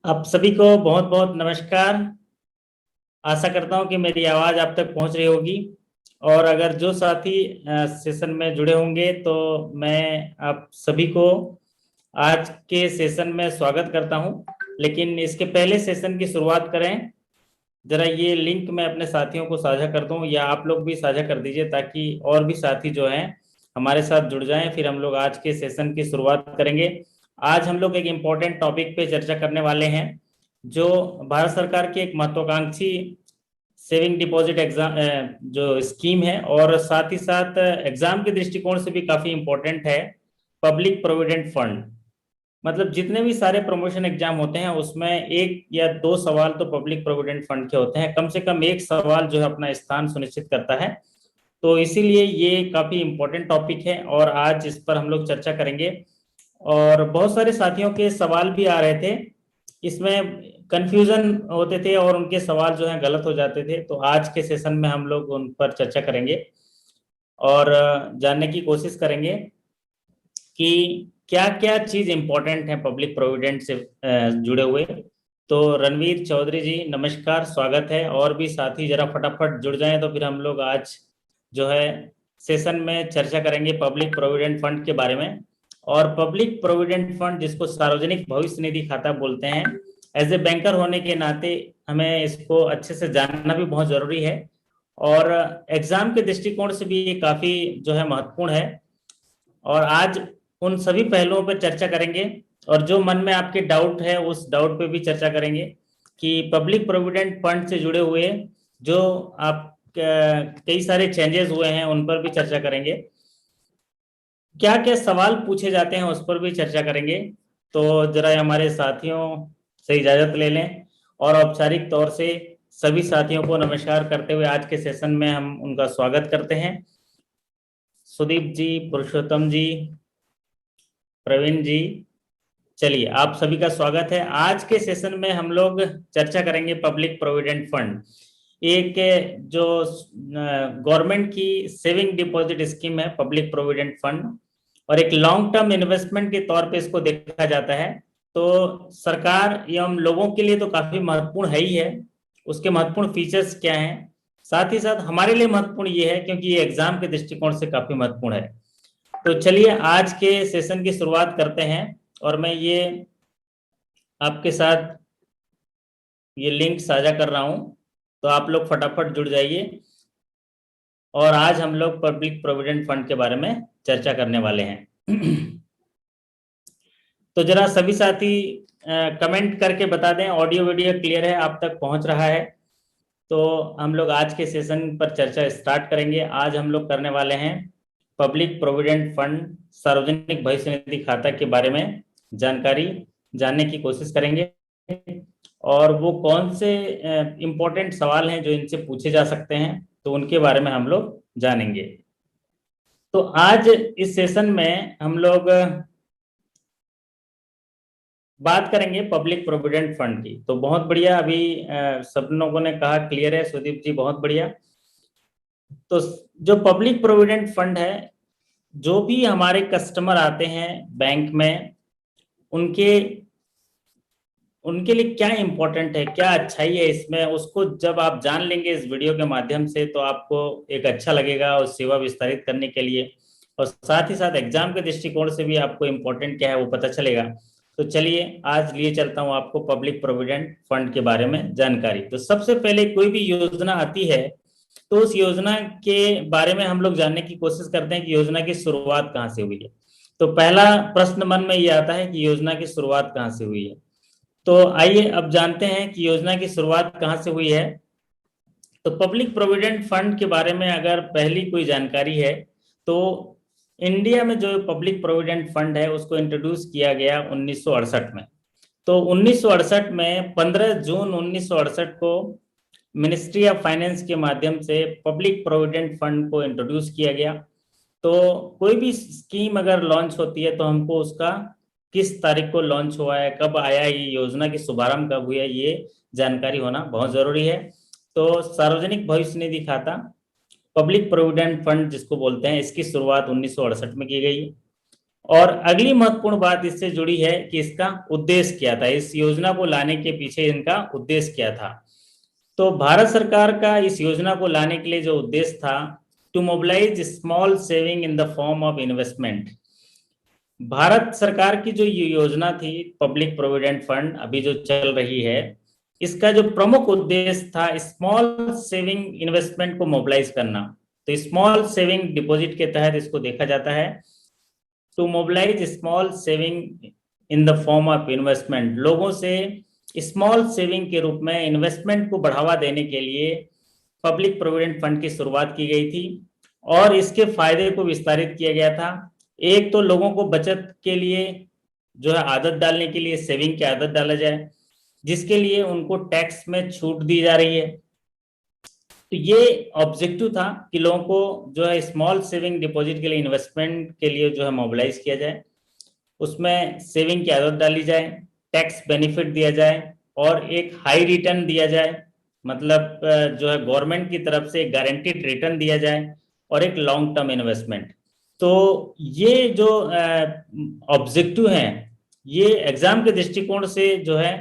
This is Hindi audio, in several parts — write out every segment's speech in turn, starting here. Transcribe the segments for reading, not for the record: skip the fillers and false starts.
आप सभी को बहुत बहुत नमस्कार। आशा करता हूं कि मेरी आवाज़ आप तक पहुंच रही होगी। और अगर जो साथी सेशन में जुड़े होंगे तो मैं आप सभी को आज के सेशन में स्वागत करता हूं। लेकिन इसके पहले सेशन की शुरुआत करें, जरा ये लिंक मैं अपने साथियों को साझा कर दूं या आप लोग भी साझा कर दीजिए ताकि और भी साथी जो हैं हमारे साथ जुड़ जाएं। फिर हम लोग आज के सेशन की शुरुआत करेंगे। आज हम लोग एक इम्पोर्टेंट टॉपिक पे चर्चा करने वाले हैं, जो भारत सरकार की एक महत्वाकांक्षी सेविंग डिपॉजिट एग्जाम जो स्कीम है, और साथ ही साथ एग्जाम के दृष्टिकोण से भी काफी इम्पोर्टेंट है, पब्लिक प्रोविडेंट फंड। मतलब जितने भी सारे प्रमोशन एग्जाम होते हैं उसमें एक या दो सवाल तो पब्लिक प्रोविडेंट फंड के होते हैं, कम से कम एक सवाल जो है अपना स्थान सुनिश्चित करता है। तो इसीलिए ये काफी इम्पोर्टेंट टॉपिक है और आज इस पर हम लोग चर्चा करेंगे। और बहुत सारे साथियों के सवाल भी आ रहे थे, इसमें कंफ्यूजन होते थे और उनके सवाल जो है गलत हो जाते थे। तो आज के सेशन में हम लोग उन पर चर्चा करेंगे और जानने की कोशिश करेंगे कि क्या क्या चीज इंपॉर्टेंट है पब्लिक प्रोविडेंट से जुड़े हुए। तो रणवीर चौधरी जी नमस्कार, स्वागत है। और भी साथी जरा फटाफट जुड़ जाएं तो फिर हम लोग आज जो है सेशन में चर्चा करेंगे पब्लिक प्रोविडेंट फंड के बारे में। और पब्लिक प्रोविडेंट फंड जिसको सार्वजनिक भविष्य निधि खाता बोलते हैं, एज ए बैंकर होने के नाते हमें इसको अच्छे से जानना भी बहुत जरूरी है। और एग्जाम के दृष्टिकोण से भी ये काफी जो है महत्वपूर्ण है। और आज उन सभी पहलुओं पर चर्चा करेंगे और जो मन में आपके डाउट है उस डाउट पे भी चर्चा करेंगे कि पब्लिक प्रोविडेंट फंड से जुड़े हुए जो आप कई सारे चेंजेस हुए हैं उन पर भी चर्चा करेंगे। क्या क्या सवाल पूछे जाते हैं उस पर भी चर्चा करेंगे। तो जरा हमारे साथियों से इजाजत ले लें और औपचारिक तौर से सभी साथियों को नमस्कार करते हुए आज के सेशन में हम उनका स्वागत करते हैं। सुदीप जी, पुरुषोत्तम जी, प्रवीण जी, चलिए आप सभी का स्वागत है। आज के सेशन में हम लोग चर्चा करेंगे पब्लिक प्रोविडेंट फंड, एक जो गवर्नमेंट की सेविंग डिपॉजिट स्कीम है पब्लिक प्रोविडेंट फंड, और एक लॉन्ग टर्म इन्वेस्टमेंट के तौर पे इसको देखा जाता है। तो सरकार एवं लोगों के लिए तो काफी महत्वपूर्ण है ही है। उसके महत्वपूर्ण फीचर्स क्या हैं, साथ ही साथ हमारे लिए महत्वपूर्ण ये है क्योंकि ये एग्जाम के दृष्टिकोण से काफी महत्वपूर्ण है। तो चलिए आज के सेशन की शुरुआत करते हैं और मैं ये आपके साथ ये लिंक साझा कर रहा हूं, तो आप लोग फटाफट जुड़ जाइए। और आज हम लोग पब्लिक प्रोविडेंट फंड के बारे में चर्चा करने वाले हैं। तो जरा सभी साथी कमेंट करके बता दें ऑडियो वीडियो क्लियर है, आप तक पहुंच रहा है। तो हम लोग आज के सेशन पर चर्चा स्टार्ट करेंगे। आज हम लोग करने वाले हैं पब्लिक प्रोविडेंट फंड सार्वजनिक भविष्य निधि खाता के बारे में जानकारी जानने की कोशिश करेंगे। और वो कौन से इंपॉर्टेंट सवाल हैं जो इनसे पूछे जा सकते हैं, तो उनके बारे में हम लोग जानेंगे। तो आज इस सेशन में हम लोग बात करेंगे पब्लिक प्रोविडेंट फंड की। तो बहुत बढ़िया, अभी सब लोगों ने कहा क्लियर है, सुदीप जी बहुत बढ़िया। तो जो पब्लिक प्रोविडेंट फंड है, जो भी हमारे कस्टमर आते हैं बैंक में, उनके उनके लिए क्या इंपॉर्टेंट है, क्या अच्छाई है इसमें, उसको जब आप जान लेंगे इस वीडियो के माध्यम से तो आपको एक अच्छा लगेगा उस सेवा विस्तारित करने के लिए। और साथ ही साथ एग्जाम के दृष्टिकोण से भी आपको इम्पोर्टेंट क्या है वो पता चलेगा। तो चलिए आज लिए चलता हूँ आपको पब्लिक प्रोविडेंट फंड के बारे में जानकारी। तो सबसे पहले कोई भी योजना आती है तो उस योजना के बारे में हम लोग जानने की कोशिश करते हैं कि योजना की शुरुआत कहाँ से हुई है। तो पहला प्रश्न मन में ये आता है कि योजना की शुरुआत कहाँ से हुई है। तो आइए अब जानते हैं कि योजना की शुरुआत कहाँ से हुई है। तो पब्लिक प्रोविडेंट फंड के बारे में अगर पहली कोई जानकारी है तो इंडिया में जो पब्लिक प्रोविडेंट फंड है उसको इंट्रोड्यूस किया गया 1968 में। तो 1968 में 15 जून 1968 को मिनिस्ट्री ऑफ फाइनेंस के माध्यम से पब्लिक प्रोविडेंट फंड को इंट्रोड्यूस किया गया। तो कोई भी स्कीम अगर लॉन्च होती है तो हमको उसका किस तारीख को लॉन्च हुआ है, कब आया, ये योजना की शुभारंभ कब हुआ है, ये जानकारी होना बहुत जरूरी है। तो सार्वजनिक भविष्य निधि खाता पब्लिक प्रोविडेंट फंड जिसको बोलते हैं, इसकी शुरुआत 1968 में की गई। और अगली महत्वपूर्ण बात इससे जुड़ी है कि इसका उद्देश्य क्या था, इस योजना को लाने के पीछे इनका उद्देश्य क्या था। तो भारत सरकार का इस योजना को लाने के लिए जो उद्देश्य था, to mobilise small saving in the form of investment. Bharat सरकार की जो ये योजना थी, पब्लिक प्रोविडेंट फंड अभी जो चल रही है, इसका जो प्रमुख उद्देश्य था स्मॉल सेविंग इन्वेस्टमेंट को मोबिलाइज करना। तो स्मॉल सेविंग डिपॉजिट के तहत इसको देखा जाता है, to mobilise small saving in the form of investment. लोगों से स्मॉल सेविंग के रूप में इन्वेस्टमेंट को बढ़ावा देने के लिए पब्लिक प्रोविडेंट फंड की शुरुआत की गई थी और इसके फायदे को विस्तारित किया गया था। एक तो लोगों को बचत के लिए जो है आदत डालने के लिए सेविंग की आदत डाला जाए, जिसके लिए उनको टैक्स में छूट दी जा रही है। तो ये ऑब्जेक्टिव था कि लोगों को जो है स्मॉल सेविंग डिपॉजिट के लिए, इन्वेस्टमेंट के लिए जो है मोबिलाइज किया जाए, उसमें सेविंग की आदत डाली जाए, टैक्स बेनिफिट दिया जाए और एक हाई रिटर्न दिया जाए, मतलब जो है गवर्नमेंट की तरफ से गारंटीड रिटर्न दिया जाए और एक लॉन्ग टर्म इन्वेस्टमेंट। तो ये जो ऑब्जेक्टिव हैं, ये एग्जाम के दृष्टिकोण से जो है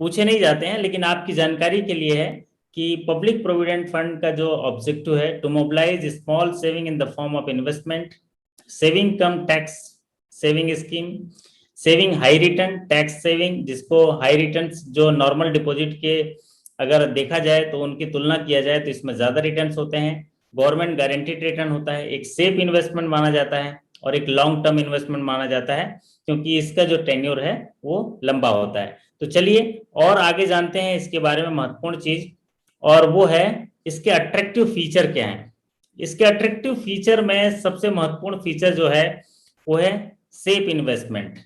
पूछे नहीं जाते हैं, लेकिन आपकी जानकारी के लिए है कि पब्लिक प्रोविडेंट फंड का जो ऑब्जेक्टिव है, to mobilise small saving in the form of investment, saving cum tax saving scheme, saving high return tax saving, जिसको हाई रिटर्न जो नॉर्मल डिपॉजिट के अगर देखा जाए तो उनकी तुलना किया जाए तो इसमें ज्यादा रिटर्न्स होते हैं, गवर्नमेंट गारंटीड रिटर्न होता है, एक सेफ इन्वेस्टमेंट माना जाता है और एक लॉन्ग टर्म इन्वेस्टमेंट माना जाता है, क्योंकि इसका जो टेन्योर है वो लंबा होता है। तो चलिए और आगे जानते हैं इसके बारे में महत्वपूर्ण चीज, और वो है इसके अट्रैक्टिव फीचर क्या है। इसके अट्रैक्टिव फीचर में सबसे महत्वपूर्ण फीचर जो है वो है सेफ इन्वेस्टमेंट।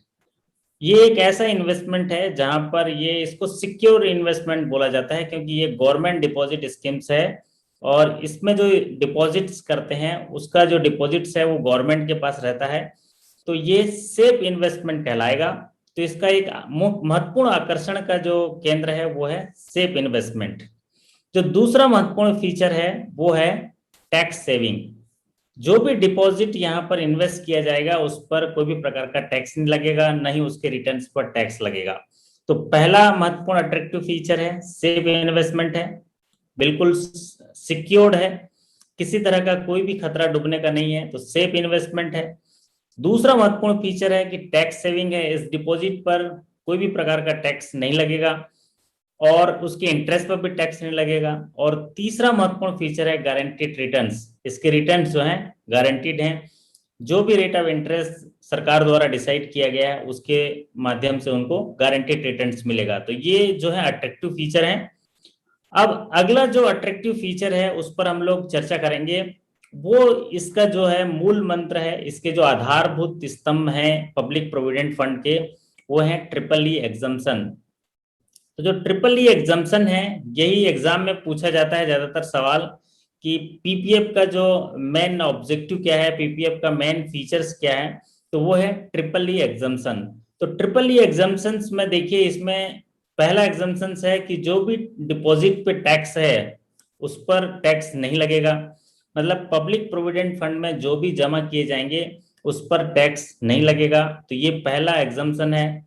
ये एक ऐसा इन्वेस्टमेंट है जहां पर ये इसको सिक्योर इन्वेस्टमेंट बोला जाता है, क्योंकि ये गवर्नमेंट डिपॉजिट स्कीम्स है और इसमें जो डिपॉजिट्स करते हैं उसका जो डिपॉजिट्स है वो गवर्नमेंट के पास रहता है, तो ये सेफ इन्वेस्टमेंट कहलाएगा। तो इसका एक महत्वपूर्ण आकर्षण का जो केंद्र है वो है सेफ इन्वेस्टमेंट। जो दूसरा महत्वपूर्ण फीचर है वो है टैक्स सेविंग। जो भी डिपॉजिट यहाँ पर इन्वेस्ट किया जाएगा उस पर कोई भी प्रकार का टैक्स नहीं लगेगा, न ही उसके रिटर्न्स पर टैक्स लगेगा। तो पहला महत्वपूर्ण अट्रैक्टिव फीचर है सेफ इन्वेस्टमेंट है, बिल्कुल सिक्योर्ड है, किसी तरह का कोई भी खतरा डूबने का नहीं है, तो सेफ इन्वेस्टमेंट है। दूसरा महत्वपूर्ण फीचर है कि टैक्स सेविंग है, इस डिपॉजिट पर कोई भी प्रकार का टैक्स नहीं लगेगा और उसके इंटरेस्ट पर भी टैक्स नहीं लगेगा। और तीसरा महत्वपूर्ण फीचर है गारंटीड रिटर्न्स, इसके रिटर्न्स जो हैं गारंटीड हैं, जो भी रेट ऑफ इंटरेस्ट सरकार द्वारा डिसाइड किया गया है उसके माध्यम से उनको गारंटीड रिटर्न्स मिलेगा। तो ये जो है अट्रैक्टिव फीचर है। अब अगला जो अट्रैक्टिव फीचर है उस पर हम लोग चर्चा करेंगे, वो इसका जो है मूल मंत्र है, इसके जो आधारभूत स्तंभ हैं पब्लिक प्रोविडेंट फंड के, वो है ट्रिपल ई एग्जम्पशन। तो जो ट्रिपल ई एग्जम्पशन है, यही एग्जाम में पूछा जाता है ज्यादातर सवाल कि पीपीएफ का जो मेन ऑब्जेक्टिव क्या है, पीपीएफ का मेन फीचर्स क्या है, तो वो है ट्रिपल ई एग्जम्पशन। तो ट्रिपल ई एग्जम्पशन में देखिए, इसमें पहला एग्जम्पशन है कि जो भी डिपॉजिट पे टैक्स है उस पर टैक्स नहीं लगेगा, मतलब पब्लिक प्रोविडेंट फंड में जो भी जमा किए जाएंगे उस पर टैक्स नहीं लगेगा। तो ये पहला एग्जम्पशन है।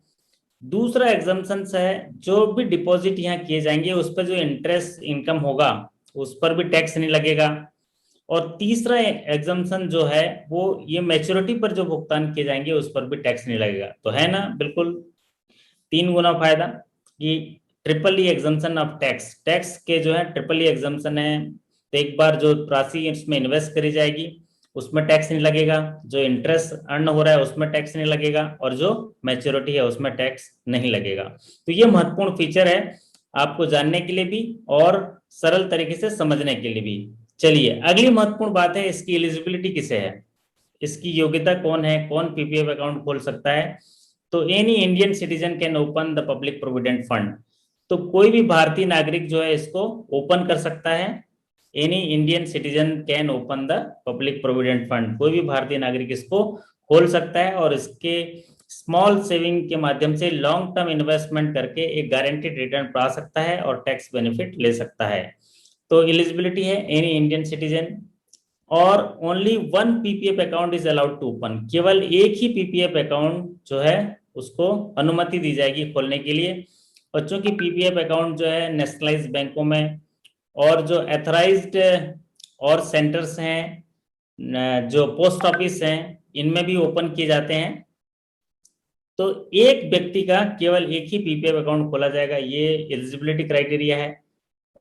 दूसरा एग्जम्पशन है जो भी डिपॉजिट यहाँ किए जाएंगे उस पर जो इंटरेस्ट इनकम होगा उस पर भी टैक्स नहीं लगेगा। और तीसरा एग्जम्पशन जो है वो ये मैच्योरिटी पर जो भुगतान किए जाएंगे उस पर भी टैक्स नहीं लगेगा। तो है ना, बिल्कुल 3 गुना फायदा कि triple E exemption of tax, tax के जो है ट्रिपल ई एग्जम्पशन है। तो एक बार जो राशि इसमें इन्वेस्ट करी जाएगी उसमें टैक्स नहीं लगेगा, जो इंटरेस्ट अर्न हो रहा है उसमें टैक्स नहीं लगेगा और जो मैच्योरिटी है उसमें टैक्स नहीं लगेगा। तो ये महत्वपूर्ण फीचर है आपको जानने के लिए भी और सरल तरीके से समझने के लिए भी। चलिए अगली महत्वपूर्ण बात है इसकी एलिजिबिलिटी किसे है, इसकी योग्यता कौन है, कौन पीपीएफ अकाउंट खोल सकता है। तो any Indian citizen can open the public provident fund. तो कोई भी भारतीय नागरिक जो है इसको ओपन कर सकता है। Any Indian citizen can open the public provident fund, कोई भी भारतीय नागरिक इसको खोल सकता है और इसके स्मॉल सेविंग के माध्यम से लॉन्ग टर्म इन्वेस्टमेंट करके एक गारंटीड रिटर्न पा सकता है और टैक्स बेनिफिट ले सकता है। तो एलिजिबिलिटी है एनी इंडियन सिटीजन और only one PPF account is allowed to open, केवल एक ही पीपीएफ अकाउंट जो है उसको अनुमति दी जाएगी खोलने के लिए। और चूंकि पीपीएफ अकाउंट जो है नेशनलाइज्ड बैंकों में और जो एथराइज्ड और सेंटर्स हैं जो पोस्ट ऑफिस हैं इनमें भी ओपन किए जाते हैं, तो एक व्यक्ति का केवल एक ही पीपीएफ अकाउंट खोला जाएगा, ये एलिजिबिलिटी क्राइटेरिया है।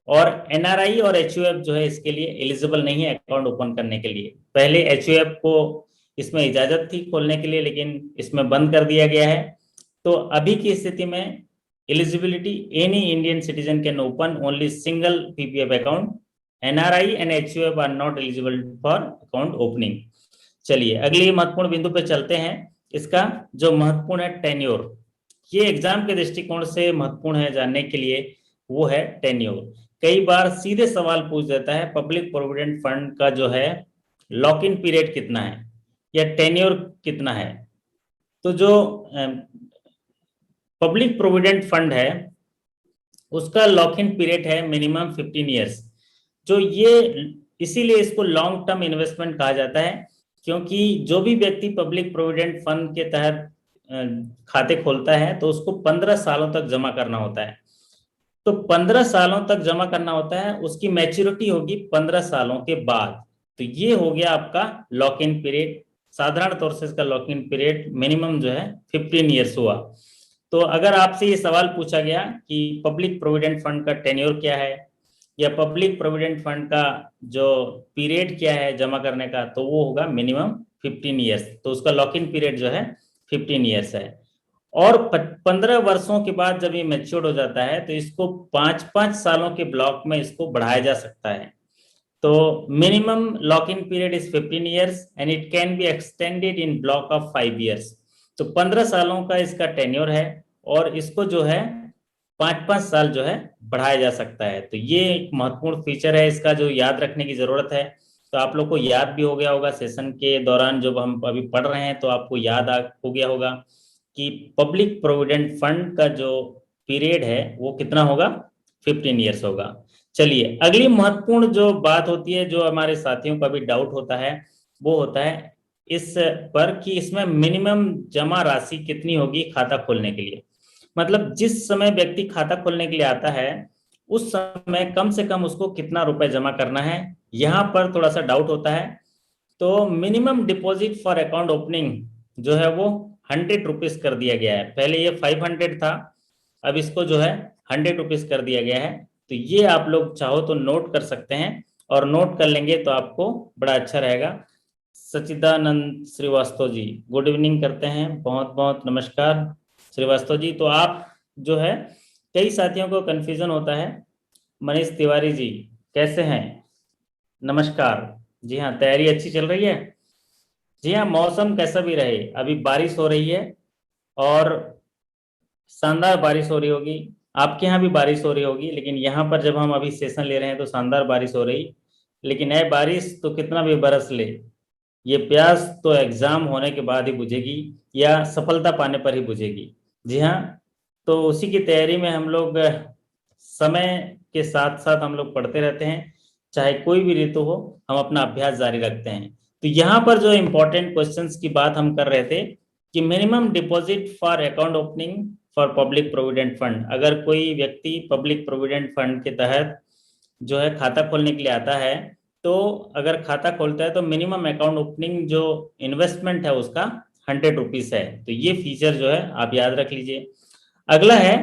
और एनआरआई और एचयूएफ जो है इसके लिए एलिजिबल नहीं है अकाउंट ओपन करने के लिए। पहले एचयूएफ को इसमें इजाजत थी खोलने के लिए, लेकिन इसमें बंद कर दिया गया है। तो अभी की स्थिति में eligibility, any Indian citizen can open only single PPF account, NRI and HUF are not eligible for account opening. चलिए अगली महत्वपूर्ण बिंदु पे चलते हैं। इसका जो महत्वपूर्ण है टेन्योर, ये एग्जाम के दृष्टिकोण से महत्वपूर्ण है जानने के लिए, वो है टेन्योर। कई बार सीधे सवाल पूछ देता है पब्लिक प्रोविडेंट फंड का जो है लॉक इन पीरियड कितना है या टेन्योर कितना है। तो जो पब्लिक प्रोविडेंट फंड है उसका लॉक इन पीरियड है मिनिमम 15 ईयर्स। जो ये इसीलिए इसको लॉन्ग टर्म इन्वेस्टमेंट कहा जाता है, क्योंकि जो भी व्यक्ति पब्लिक प्रोविडेंट फंड के तहत खाते खोलता है तो उसको 15 सालों तक जमा करना होता है। तो 15 सालों तक जमा करना होता है, उसकी मैच्योरिटी होगी 15 सालों के बाद। तो ये हो गया आपका लॉक इन पीरियड। साधारण तौर से इसका लॉक इन पीरियड मिनिमम जो है 15 ईयर्स हुआ। तो अगर आपसे ये सवाल पूछा गया कि पब्लिक प्रोविडेंट फंड का टेन्योर क्या है या पब्लिक प्रोविडेंट फंड का जो पीरियड क्या है जमा करने का, तो वो होगा मिनिमम 15 ईयर्स। तो उसका लॉक इन पीरियड जो है 15 ईयर्स है। और 15 वर्षों के बाद जब ये मैच्योर हो जाता है तो इसको 5-5 सालों के ब्लॉक में इसको बढ़ाया जा सकता है। तो minimum lock in period is 15 years and it can be extended in block of 5 years. तो 15 सालों का इसका टेन्योर है और इसको जो है 5-5 साल जो है बढ़ाया जा सकता है। तो ये एक महत्वपूर्ण फीचर है इसका जो याद रखने की जरूरत है। तो आप लोग को याद भी हो गया होगा सेशन के दौरान जब हम अभी पढ़ रहे हैं, तो आपको याद हो गया होगा कि पब्लिक प्रोविडेंट फंड का जो पीरियड है वो कितना होगा, 15 ईयर्स होगा। चलिए अगली महत्वपूर्ण जो बात होती है, जो हमारे साथियों का भी डाउट होता है, वो होता है इस पर कि इसमें मिनिमम जमा राशि कितनी होगी खाता खोलने के लिए। मतलब जिस समय व्यक्ति खाता खोलने के लिए आता है उस समय कम से कम उसको कितना रुपए जमा करना है, यहाँ पर थोड़ा सा डाउट होता है। तो minimum deposit for account opening जो है वो 100 रुपीज कर दिया गया है। पहले ये 500 था, अब इसको जो है 100 रुपीज कर दिया गया है। तो ये आप लोग चाहो तो नोट कर सकते हैं, और नोट कर लेंगे तो आपको बड़ा अच्छा रहेगा। सच्चिदानंद श्रीवास्तव जी गुड इवनिंग करते हैं, बहुत बहुत नमस्कार श्रीवास्तव जी। तो आप जो है कई साथियों को कंफ्यूजन होता है। मनीष तिवारी जी कैसे हैं, नमस्कार। जी हाँ, तैयारी अच्छी चल रही है। जी हाँ, मौसम कैसा भी रहे, अभी बारिश हो रही है और शानदार बारिश हो रही होगी। आपके यहाँ भी बारिश हो रही होगी, लेकिन यहाँ पर जब हम अभी सेशन ले रहे हैं तो शानदार बारिश हो रही। लेकिन है बारिश तो कितना भी बरस ले, ये प्यास तो एग्जाम होने के बाद ही बुझेगी या सफलता पाने पर ही बुझेगी। जी हाँ, तो उसी की तैयारी में हम लोग समय के साथ साथ हम लोग पढ़ते रहते हैं, चाहे कोई भी ऋतु हो हम अपना अभ्यास जारी रखते हैं। तो यहाँ पर जो इम्पोर्टेंट क्वेश्चंस की बात हम कर रहे थे कि minimum deposit for account opening for public provident fund. अगर कोई व्यक्ति पब्लिक प्रोविडेंट फंड के तहत जो है खाता खोलने के लिए आता है, तो अगर खाता खोलता है तो मिनिमम अकाउंट ओपनिंग जो इन्वेस्टमेंट है उसका 100 रुपीज है। तो ये फीचर जो है आप याद रख लीजिए। अगला है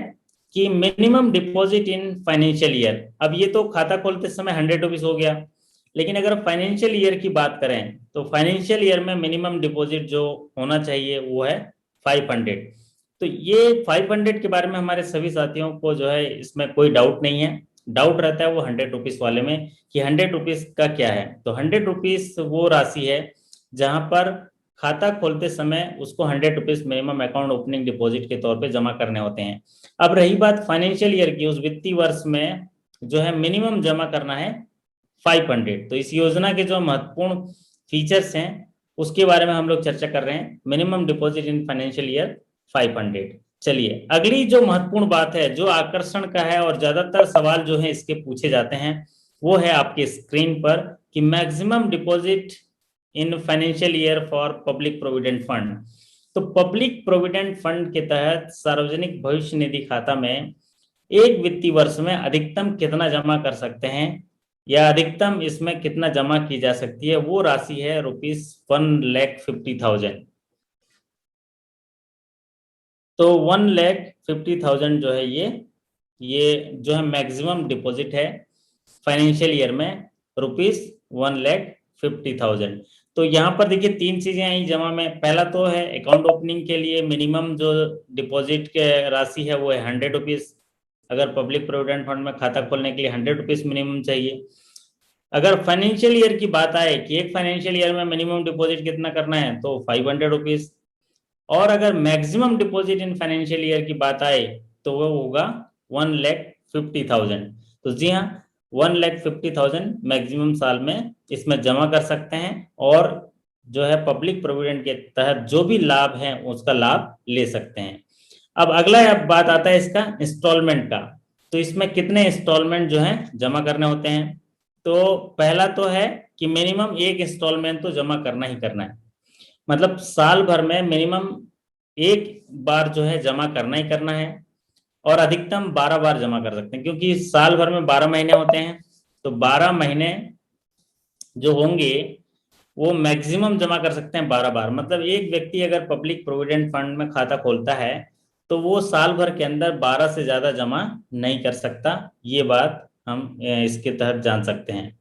कि minimum deposit in financial year. अब ये तो खाता खोलते समय 100 रुपीज हो गया, लेकिन अगर फाइनेंशियल ईयर की बात करें तो फाइनेंशियल ईयर में मिनिमम डिपॉजिट जो होना चाहिए वो है 500। तो ये 500 के बारे में हमारे सभी साथियों को जो है इसमें कोई डाउट नहीं है। डाउट रहता है वो 100 रुपीज वाले में कि 100 रुपीज का क्या है। तो 100 रुपीज वो राशि है जहां पर खाता खोलते समय उसको 100 rupees minimum account opening deposit के तौर पे जमा करने होते हैं। अब रही बात फाइनेंशियल ईयर की, उस वित्तीय वर्ष में जो है मिनिमम जमा करना है 500। तो इस योजना के जो महत्वपूर्ण फीचर्स हैं उसके बारे में हम लोग चर्चा कर रहे हैं। Minimum deposit in financial year 500। चलिए अगली जो महत्वपूर्ण बात है, जो आकर्षण का है और ज्यादातर सवाल जो है इसके पूछे जाते हैं, वो है आपके स्क्रीन पर कि maximum deposit in financial year for public provident fund. तो पब्लिक प्रोविडेंट फंड के तहत सार्वजनिक भविष्य निधि खाता में एक वित्तीय वर्ष में अधिकतम कितना जमा कर सकते हैं या अधिकतम इसमें कितना जमा की जा सकती है, वो राशि है ₹1,50,000। तो 1,50,000 जो है ये जो है मैक्सिमम डिपॉजिट है फाइनेंशियल ईयर में, ₹1,50,000। तो यहाँ पर देखिए तीन चीजें आई जमा में। पहला तो है अकाउंट ओपनिंग के लिए मिनिमम जो डिपॉजिट के राशि है वो है ₹100। अगर पब्लिक प्रोविडेंट फंड में खाता खोलने के लिए ₹100 मिनिमम चाहिए। अगर फाइनेंशियल ईयर की बात आए कि एक फाइनेंशियल ईयर में मिनिमम डिपॉजिट कितना करना है, तो ₹500। और अगर maximum deposit in financial year की बात आए तो वो होगा 1,50,000। तो जी हाँ, 1,50,000 मैक्सिमम साल में इसमें जमा कर सकते हैं और जो है पब्लिक प्रोविडेंट के तहत जो भी लाभ है उसका लाभ ले सकते हैं। अब अगला अब बात आता है इसका इंस्टॉलमेंट का। तो इसमें कितने इंस्टॉलमेंट जो है जमा करने होते हैं। तो पहला तो है कि मिनिमम एक इंस्टॉलमेंट तो जमा करना ही करना है। मतलब साल भर में मिनिमम एक बार जो है जमा करना ही करना है और अधिकतम 12 बार जमा कर सकते हैं, क्योंकि साल भर में 12 महीने होते हैं। तो 12 महीने जो होंगे वो मैक्सिमम जमा कर सकते हैं 12 बार। मतलब एक व्यक्ति अगर पब्लिक प्रोविडेंट फंड में खाता खोलता है तो वो साल भर के अंदर 12 से ज्यादा जमा नहीं कर सकता। ये बात हम इसके तहत जान सकते हैं।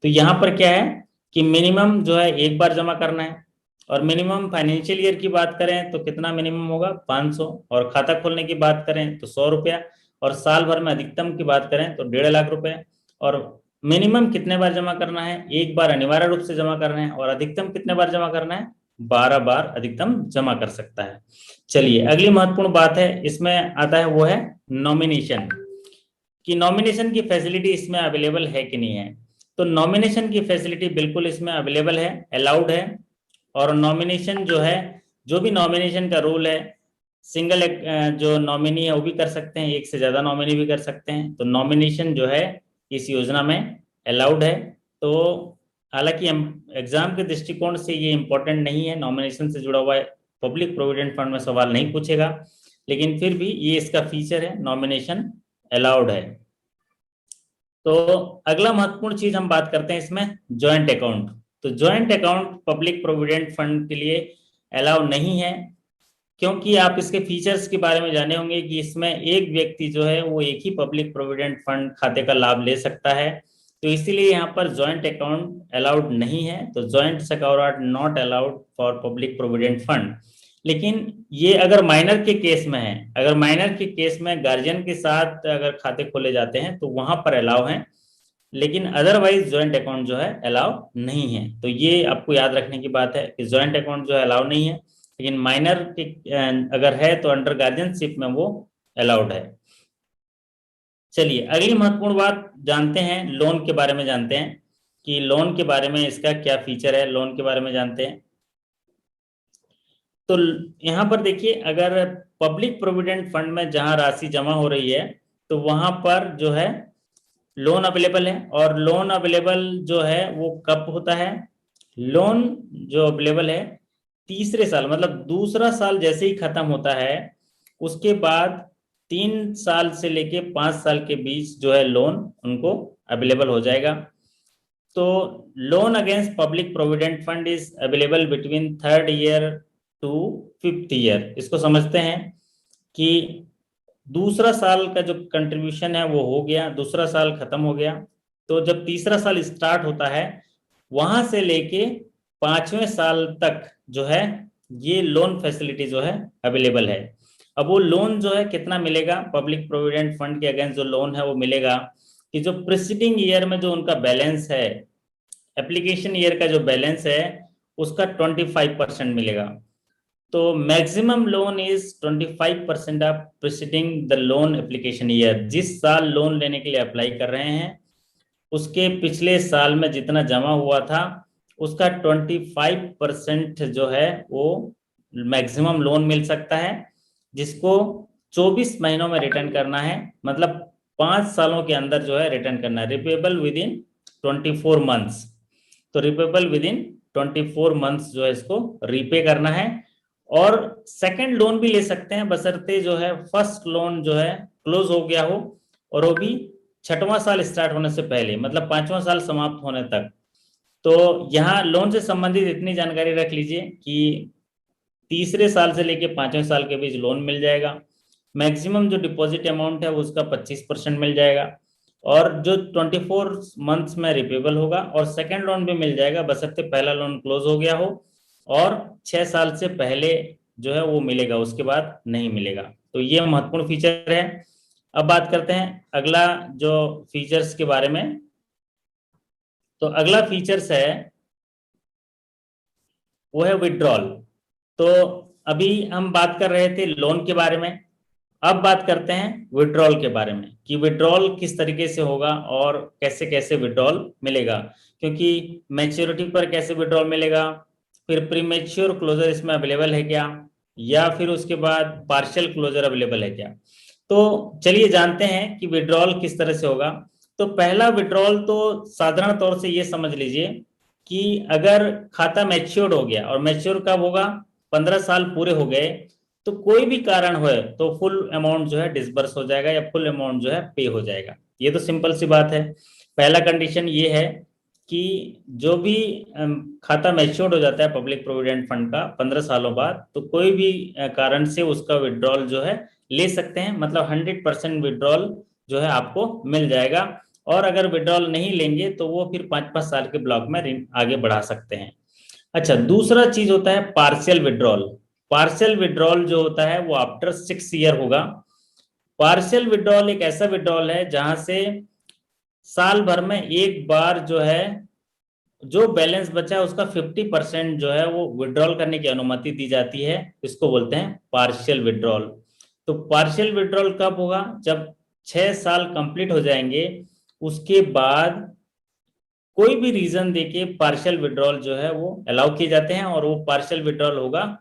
तो यहाँ पर क्या है कि मिनिमम जो है एक बार जमा करना है। और मिनिमम फाइनेंशियल ईयर की बात करें तो कितना मिनिमम होगा, 500। और खाता खोलने की बात करें तो ₹100। और साल भर में अधिकतम की बात करें तो 1,50,000 रुपए। और मिनिमम कितने बार जमा करना है, एक बार अनिवार्य रूप से जमा करना है। और अधिकतम कितने बार जमा करना है, 12 बार अधिकतम जमा कर सकता है। चलिए अगली महत्वपूर्ण बात है इसमें आता है वो है नॉमिनेशन। कि नॉमिनेशन की फैसिलिटी इसमें अवेलेबल है कि नहीं है। तो नॉमिनेशन की फैसिलिटी बिल्कुल इसमें अवेलेबल है, अलाउड है। और नॉमिनेशन जो है, जो भी नॉमिनेशन का रूल है, सिंगल जो नॉमिनी है वो भी कर सकते हैं, एक से ज्यादा नॉमिनी भी कर सकते हैं। तो नॉमिनेशन जो है इस योजना में अलाउड है। तो हालांकि एग्जाम के दृष्टिकोण से ये इंपॉर्टेंट नहीं है, नॉमिनेशन से जुड़ा हुआ है, पब्लिक प्रोविडेंट फंड में सवाल नहीं पूछेगा, लेकिन फिर भी ये इसका फीचर है, नॉमिनेशन अलाउड है। तो अगला महत्वपूर्ण चीज हम बात करते हैं इसमें ज्वाइंट अकाउंट। तो joint account public provident fund के लिए अलाउ नहीं है, क्योंकि आप इसके फीचर्स के बारे में जाने होंगे कि इसमें एक व्यक्ति जो है वो एक ही पब्लिक प्रोविडेंट फंड खाते का लाभ ले सकता है। तो इसीलिए यहाँ पर ज्वाइंट अकाउंट अलाउड नहीं है। तो joint account are not allowed for public provident fund. लेकिन ये अगर माइनर के केस में है, अगर माइनर के केस में गार्जियन के साथ अगर खाते खोले जाते हैं तो वहां पर अलाउ है, लेकिन अदरवाइज ज्वाइंट अकाउंट जो है अलाउ नहीं है। तो ये आपको याद रखने की बात है कि ज्वाइंट अकाउंट जो है अलाउ नहीं है, लेकिन माइनर के अगर है तो अंडर गार्जियनशिप में वो अलाउड है। चलिए अगली महत्वपूर्ण बात जानते हैं, लोन के बारे में जानते हैं कि लोन के बारे में इसका क्या फीचर है, लोन के बारे में जानते हैं। तो यहाँ पर देखिए, अगर पब्लिक प्रोविडेंट फंड में जहां राशि जमा हो रही है तो वहां पर जो है लोन अवेलेबल है। और लोन अवेलेबल जो है वो कब होता है, लोन जो अवेलेबल है तीसरे साल, मतलब दूसरा साल जैसे ही खत्म होता है उसके बाद 3 साल से लेके 5 साल के बीच जो है लोन उनको अवेलेबल हो जाएगा। तो loan against public provident fund is available between 3rd year to 5th year. इसको समझते हैं कि दूसरा साल का जो कंट्रीब्यूशन है वो हो गया, दूसरा साल खत्म हो गया, तो जब तीसरा साल स्टार्ट होता है वहां से लेके 5वें साल तक जो है ये लोन फैसिलिटी जो है अवेलेबल है। अब वो लोन जो है कितना मिलेगा, पब्लिक प्रोविडेंट फंड के अगेंस्ट जो लोन है वो मिलेगा कि जो प्रिसीडिंग ईयर में जो उनका बैलेंस है, एप्लीकेशन ईयर का जो बैलेंस है उसका 25% मिलेगा। तो maximum loan is 25% of preceding the loan application year. जिस साल लोन लेने के लिए अप्लाई कर रहे हैं उसके पिछले साल में जितना जमा हुआ था उसका 25% जो है वो मैक्सिमम लोन मिल सकता है, जिसको 24 महीनों में रिटर्न करना है। मतलब 5 सालों के अंदर जो है रिटर्न करना है, रिपेबल विद इन 24 मंथ्स। तो रिपेबल विद इन 24 मंथ्स जो है इसको रीपे करना है। और सेकंड लोन भी ले सकते हैं, बशर्ते जो है फर्स्ट लोन जो है क्लोज हो गया हो, और वो भी 6वां साल स्टार्ट होने से पहले, मतलब 5वां साल समाप्त होने तक। तो यहाँ लोन से संबंधित इतनी जानकारी रख लीजिए कि तीसरे साल से लेके 5वें साल के बीच लोन मिल जाएगा। मैक्सिमम जो डिपॉजिट अमाउंट है उसका 25% मिल जाएगा, और जो 24 मंथ्स में रिपेबल होगा, और सेकंड लोन भी मिल जाएगा बशर्ते पहला लोन क्लोज हो गया हो और 6 साल से पहले जो है वो मिलेगा, उसके बाद नहीं मिलेगा। तो ये महत्वपूर्ण फीचर है। अब बात करते हैं अगला जो फीचर्स के बारे में। तो अगला फीचर्स है वो है विड्रॉल। तो अभी हम बात कर रहे थे लोन के बारे में, अब बात करते हैं विड्रॉल के बारे में कि विड्रॉल किस तरीके से होगा और कैसे कैसे विड्रॉल मिलेगा। क्योंकि मैच्योरिटी पर कैसे विड्रॉल मिलेगा, फिर प्रीमेच्योर क्लोजर इसमें अवेलेबल है क्या, या फिर उसके बाद पार्शियल क्लोजर अवेलेबल है क्या। तो चलिए जानते हैं कि विड्रॉल किस तरह से होगा। तो पहला विड्रॉल तो साधारण तौर से ये समझ लीजिए कि अगर खाता मैच्योर्ड हो गया, और मैच्योर कब होगा, 15 साल पूरे हो गए, तो कोई भी कारण हो तो फुल अमाउंट जो है डिसबर्स हो जाएगा या फुल अमाउंट जो है पे हो जाएगा। ये तो सिंपल सी बात है। पहला कंडीशन ये है कि जो भी खाता मैच्योर्ड हो जाता है पब्लिक प्रोविडेंट फंड का 15 सालों बाद, तो कोई भी कारण से उसका विड्रॉल जो है ले सकते हैं, मतलब 100% विड्रॉल जो है आपको मिल जाएगा। और अगर विड्रॉल नहीं लेंगे तो वो फिर 5-5 साल के ब्लॉक में आगे बढ़ा सकते हैं। अच्छा, दूसरा चीज होता है पार्शियल विड्रॉल। पार्शियल विड्रॉल जो होता है वो आफ्टर 6 ईयर होगा। पार्शियल विड्रॉल एक ऐसा विड्रॉल है जहां से साल भर में एक बार जो है जो बैलेंस बचा है उसका 50% जो है वो विड्रॉल करने की अनुमति दी जाती है। इसको बोलते हैं पार्शियल विड्रॉल। तो पार्शियल विड्रॉल कब होगा, जब 6 साल कंप्लीट हो जाएंगे, उसके बाद कोई भी रीजन देके पार्शियल विड्रॉल जो है वो अलाउ किए जाते हैं, और वो पार्शियल विड्रॉल होगा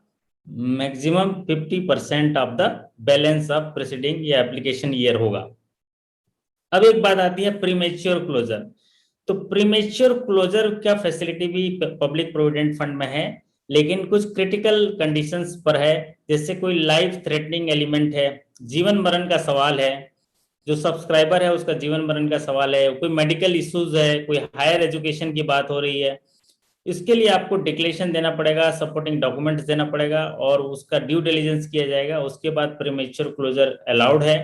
maximum 50% of the balance of presiding या एप्लीकेशन ईयर होगा। अब एक बात आती है प्रीमेच्योर क्लोजर। तो प्रीमेच्योर क्लोजर का फैसिलिटी भी पब्लिक प्रोविडेंट फंड में है, लेकिन कुछ क्रिटिकल कंडीशंस पर है। जैसे कोई लाइफ थ्रेटनिंग एलिमेंट है, जीवन मरण का सवाल है, जो सब्सक्राइबर है उसका जीवन मरण का सवाल है, कोई मेडिकल इश्यूज है, कोई हायर एजुकेशन की बात हो रही है, इसके लिए आपको डिक्लेरेशन देना पड़ेगा, सपोर्टिंग डॉक्यूमेंट्स देना पड़ेगा, और उसका ड्यू डिलीजेंस किया जाएगा। उसके बाद प्रीमेच्योर क्लोजर अलाउड है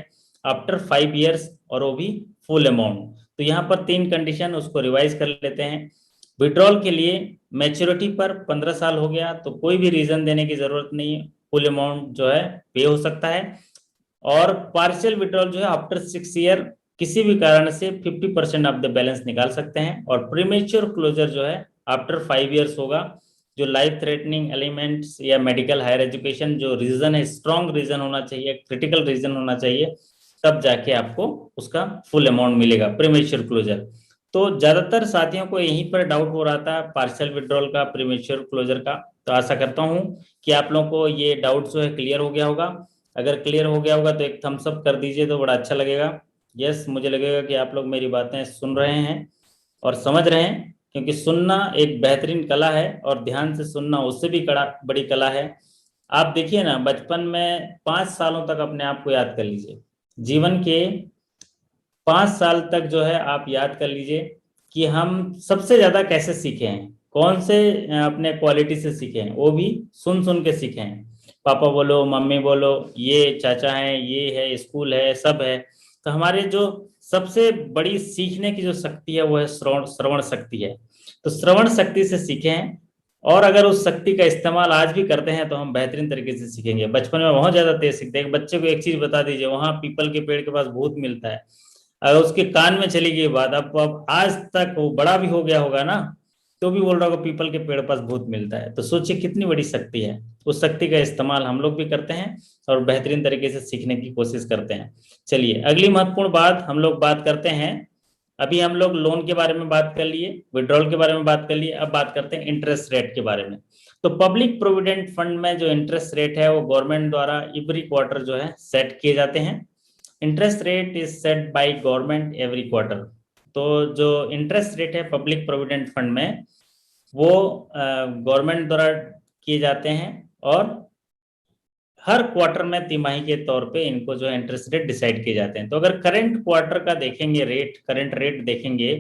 आफ्टर 5 ईयर्स, और वो भी फुल अमाउंट। तो यहाँ पर 3 कंडीशन, उसको रिवाइज कर लेते हैं। विड्रॉल के लिए मैच्योरिटी पर 15 साल हो गया तो कोई भी रीजन देने की जरूरत नहीं, फुल अमाउंट जो है पे हो सकता है। और पार्शियल विड्रॉल जो है आफ्टर 6 ईयर किसी भी कारण से 50% ऑफ द बैलेंस निकाल सकते हैं। और प्रीमेच्योर क्लोजर जो है आफ्टर 5 ईयर्स होगा। जो लाइफ थ्रेटनिंग एलिमेंट्स या मेडिकल हायर एजुकेशन जो रीजन है, स्ट्रॉन्ग रीजन होना चाहिए, क्रिटिकल रीजन होना चाहिए, तब जाके आपको उसका फुल अमाउंट मिलेगा प्रीमेच्योर क्लोजर। तो ज्यादातर साथियों को यहीं पर डाउट हो रहा था पार्शियल विड्रॉल का, प्रीमेच्योर क्लोजर का। तो आशा करता हूं कि आप लोगों को ये डाउट जो है क्लियर हो गया होगा। अगर क्लियर हो गया होगा तो एक थम्स अप कर दीजिए तो बड़ा अच्छा लगेगा। यस, मुझे लगेगा कि आप लोग मेरी बातें सुन रहे हैं और समझ रहे हैं, क्योंकि सुनना एक बेहतरीन कला है और ध्यान से सुनना उससे भी बड़ी कला है। आप देखिए ना, बचपन में 5 सालों तक अपने आप को याद कर लीजिए, जीवन के 5 साल तक जो है आप याद कर लीजिए कि हम सबसे ज्यादा कैसे सीखे हैं, कौन से अपने क्वालिटी से सीखे हैं, वो भी सुन सुन के सीखे हैं। पापा बोलो, मम्मी बोलो, ये चाचा है, ये है, स्कूल है, सब है। तो हमारे जो सबसे बड़ी सीखने की जो शक्ति है वो है श्रवण श्रवण शक्ति है। तो श्रवण शक्ति से सीखे हैं, और अगर उस शक्ति का इस्तेमाल आज भी करते हैं तो हम बेहतरीन तरीके से सीखेंगे। बचपन में बहुत ज्यादा तेज सीखते हैं। बच्चे को एक चीज बता दीजिए, वहां पीपल के पेड़ के पास भूत मिलता है, अगर उसके कान में चली गई बात, अब आज तक वो बड़ा भी हो गया होगा ना, तो भी बोल रहा होगा पीपल के पेड़ पास भूत मिलता है। तो सोचिए कितनी बड़ी शक्ति है। उस शक्ति का इस्तेमाल हम लोग भी करते हैं और बेहतरीन तरीके से सीखने की कोशिश करते हैं। चलिए अगली महत्वपूर्ण बात हम लोग बात करते हैं। अभी हम लोग लोन के बारे में बात कर लिए, विड्रॉल के बारे में बात कर लिए, अब बात करते हैं इंटरेस्ट रेट के बारे में। तो पब्लिक प्रोविडेंट फंड में जो इंटरेस्ट रेट है वो गवर्नमेंट द्वारा एवरी क्वार्टर जो है सेट किए जाते हैं। Interest rate is set by government every quarter. तो जो इंटरेस्ट रेट है पब्लिक प्रोविडेंट फंड में वो गवर्नमेंट द्वारा किए जाते हैं और हर क्वार्टर में तिमाही के तौर पे इनको जो इंटरेस्ट रेट डिसाइड किए जाते हैं। तो अगर करंट क्वार्टर का देखेंगे रेट, करंट रेट देखेंगे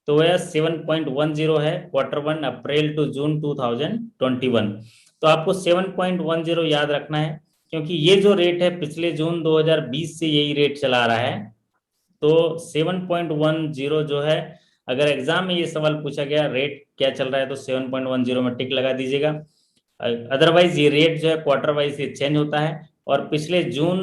तो वह 7.10 है, Q1 अप्रैल टू जून 2021। तो आपको 7.10 याद रखना है, क्योंकि ये जो रेट है पिछले जून 2020 से यही रेट चला रहा है। तो 7.10 जो है, अगर एग्जाम में ये सवाल पूछा गया रेट क्या चल रहा है तो 7.10 में टिक लगा दीजिएगा। अदरवाइज ये रेट जो है क्वार्टर वाइज ये चेंज होता है और पिछले जून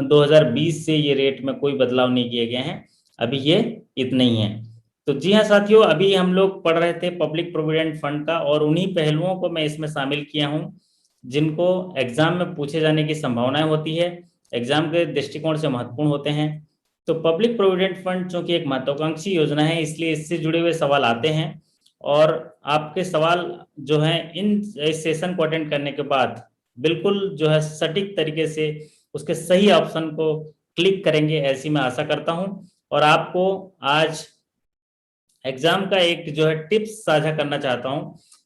2020 से ये रेट में कोई बदलाव नहीं किए गए हैं, अभी ये इतने ही है। तो जी हाँ साथियों, अभी हम लोग पढ़ रहे थे पब्लिक प्रोविडेंट फंड का और उन्हीं पहलुओं को मैं इसमें शामिल किया हूँ जिनको एग्जाम में पूछे जाने की संभावनाएं होती है, एग्जाम के दृष्टिकोण से महत्वपूर्ण होते हैं। तो पब्लिक प्रोविडेंट फंड चूंकि एक महत्वाकांक्षी योजना है इसलिए इससे जुड़े हुए सवाल आते हैं और आपके सवाल जो है इस सेशन को अटेंड करने के बाद बिल्कुल जो है सटीक तरीके से उसके सही ऑप्शन को क्लिक करेंगे, ऐसी मैं आशा करता हूं। और आपको आज एग्जाम का एक जो है टिप्स साझा करना चाहता हूं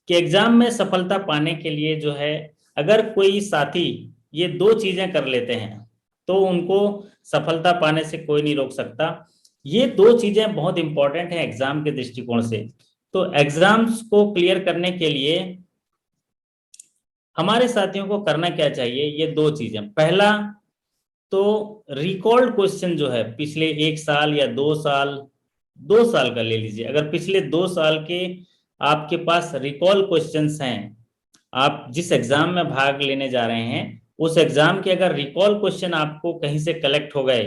कि एग्जाम में सफलता पाने के लिए जो है अगर कोई साथी ये दो चीजें कर लेते हैं तो उनको सफलता पाने से कोई नहीं रोक सकता। ये दो चीजें बहुत इंपॉर्टेंट हैं एग्जाम के दृष्टिकोण से। तो एग्जाम्स को क्लियर करने के लिए हमारे साथियों को करना क्या चाहिए, ये दो चीजें। पहला तो रिकॉल्ड क्वेश्चन जो है पिछले 1 साल या 2 साल, 2 साल का ले लीजिए, अगर पिछले 2 साल के आपके पास रिकॉल क्वेश्चंस हैं, आप जिस एग्जाम में भाग लेने जा रहे हैं उस एग्जाम के अगर रिकॉल क्वेश्चन आपको कहीं से कलेक्ट हो गए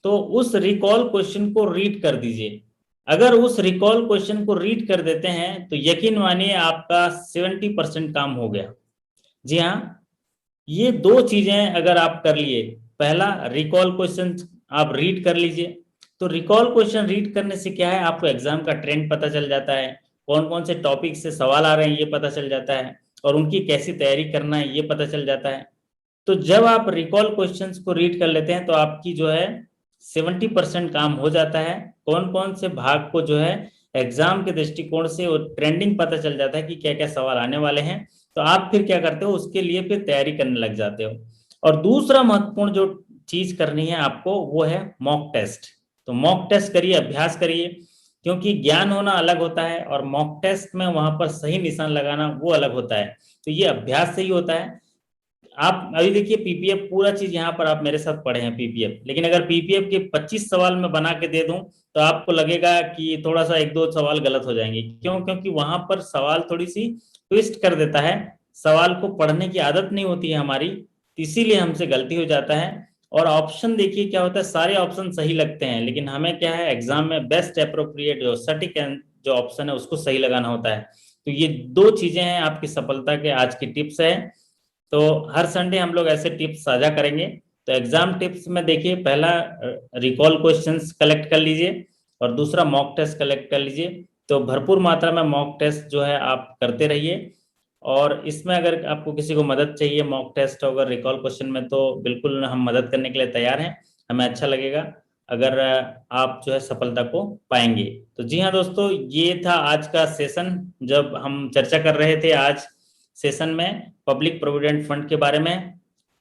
तो उस रिकॉल क्वेश्चन को रीड कर दीजिए। अगर उस रिकॉल क्वेश्चन को रीड कर देते हैं तो यकीन मानिए आपका 70% काम हो गया। जी हाँ, ये दो चीजें अगर आप कर लिए, पहला रिकॉल क्वेश्चन आप रीड कर लीजिए। तो रिकॉल क्वेश्चन रीड करने से क्या है, आपको एग्जाम का ट्रेंड पता चल जाता है, कौन कौन से टॉपिक से सवाल आ रहे हैं ये पता चल जाता है और उनकी कैसी तैयारी करना है ये पता चल जाता है। तो जब आप रिकॉल क्वेश्चंस को रीड कर लेते हैं तो आपकी जो है 70% काम हो जाता है। कौन कौन से भाग को जो है एग्जाम के दृष्टिकोण से वो ट्रेंडिंग पता चल जाता है कि क्या क्या सवाल आने वाले हैं, तो आप फिर क्या करते हो उसके लिए फिर तैयारी करने लग जाते हो। और दूसरा महत्वपूर्ण जो चीज करनी है आपको वो है मॉक टेस्ट। तो मॉक टेस्ट करिए, अभ्यास करिए, क्योंकि ज्ञान होना अलग होता है और मॉक टेस्ट में वहां पर सही निशान लगाना वो अलग होता है। तो ये अभ्यास से ही होता है। आप अभी देखिए पीपीएफ पूरा चीज यहाँ पर आप मेरे साथ पढ़े हैं पीपीएफ, लेकिन अगर पीपीएफ के 25 सवाल में बना के दे दूं तो आपको लगेगा कि थोड़ा सा एक दो सवाल गलत हो जाएंगे। क्यों? क्योंकि वहां पर सवाल थोड़ी सी ट्विस्ट कर देता है, सवाल को पढ़ने की आदत नहीं होती है हमारी, तो इसीलिए हमसे गलती हो जाता है। और ऑप्शन देखिए क्या होता है, सारे ऑप्शन सही लगते हैं लेकिन हमें क्या है एग्जाम में बेस्ट अप्रोप्रिएट जो सटीक जो ऑप्शन है उसको सही लगाना होता है। तो ये दो चीजें हैं आपकी सफलता के आज की टिप्स है। तो हर संडे हम लोग ऐसे टिप्स साझा करेंगे। तो एग्जाम टिप्स में देखिए, पहला रिकॉल क्वेश्चंस कलेक्ट कर लीजिए और दूसरा मॉक टेस्ट कलेक्ट कर लीजिए। तो भरपूर मात्रा में मॉक टेस्ट जो है आप करते रहिए और इसमें अगर आपको किसी को मदद चाहिए मॉक टेस्ट अगर रिकॉल क्वेश्चन में तो बिल्कुल हम मदद करने के लिए तैयार हैं। हमें अच्छा लगेगा अगर आप जो है सफलता को पाएंगे। तो जी हाँ दोस्तों, ये था आज का सेशन जब हम चर्चा कर रहे थे आज सेशन में पब्लिक प्रोविडेंट फंड के बारे में।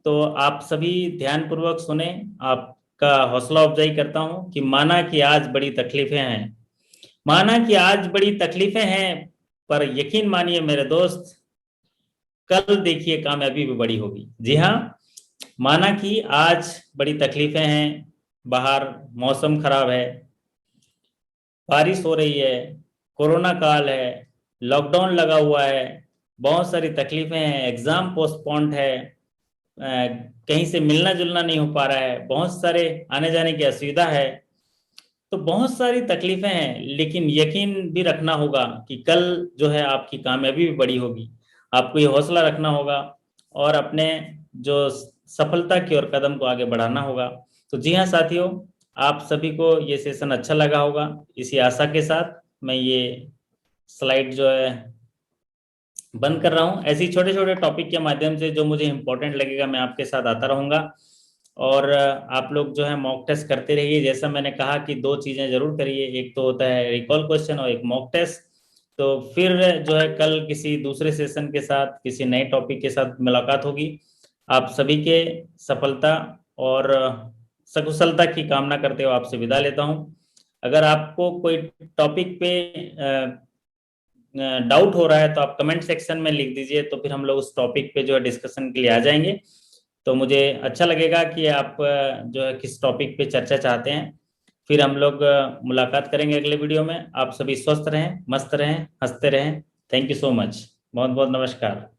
तो आप सभी ध्यानपूर्वक सुने, आपका हौसला अफजाई करता हूं कि माना कि आज बड़ी तकलीफें हैं, माना कि आज बड़ी तकलीफें हैं, पर यकीन मानिए मेरे दोस्त कल देखिए कामयाबी भी बड़ी होगी। जी हाँ, माना कि आज बड़ी तकलीफें हैं, बाहर मौसम खराब है, बारिश हो रही है, कोरोना काल है, लॉकडाउन लगा हुआ है, बहुत सारी तकलीफें हैं, एग्जाम पोस्टपोन्ड है, कहीं से मिलना जुलना नहीं हो पा रहा है, बहुत सारे आने जाने की असुविधा है। तो बहुत सारी तकलीफें हैं लेकिन यकीन भी रखना होगा कि कल जो है आपकी कामयाबी भी बड़ी होगी। आपको ये हौसला रखना होगा और अपने जो सफलता की ओर कदम को आगे बढ़ाना होगा। तो जी हाँ साथियों, आप सभी को ये सेशन अच्छा लगा होगा, इसी आशा के साथ मैं ये स्लाइड जो है बंद कर रहा हूँ। ऐसे छोटे छोटे टॉपिक के माध्यम से जो मुझे इंपॉर्टेंट लगेगा मैं आपके साथ आता रहूंगा। और आप लोग जो है मॉक टेस्ट करते रहिए। जैसा मैंने कहा कि दो चीजें जरूर करिए, एक तो होता है रिकॉल क्वेश्चन और एक मॉक टेस्ट। तो फिर जो है कल किसी दूसरे सेशन के साथ, किसी नए टॉपिक के साथ मुलाकात होगी। आप सभी के सफलता और सकुशलता की कामना करते हुए आपसे विदा लेता हूं। अगर आपको कोई टॉपिक पे डाउट हो रहा है तो आप कमेंट सेक्शन में लिख दीजिए, तो फिर हम लोग उस टॉपिक पे जो है डिस्कशन के लिए आ जाएंगे। तो मुझे अच्छा लगेगा कि आप जो है किस टॉपिक पे चर्चा चाहते हैं। फिर हम लोग मुलाकात करेंगे अगले वीडियो में। आप सभी स्वस्थ रहें, मस्त रहें, हंसते रहें। Thank you so much. बहुत बहुत नमस्कार।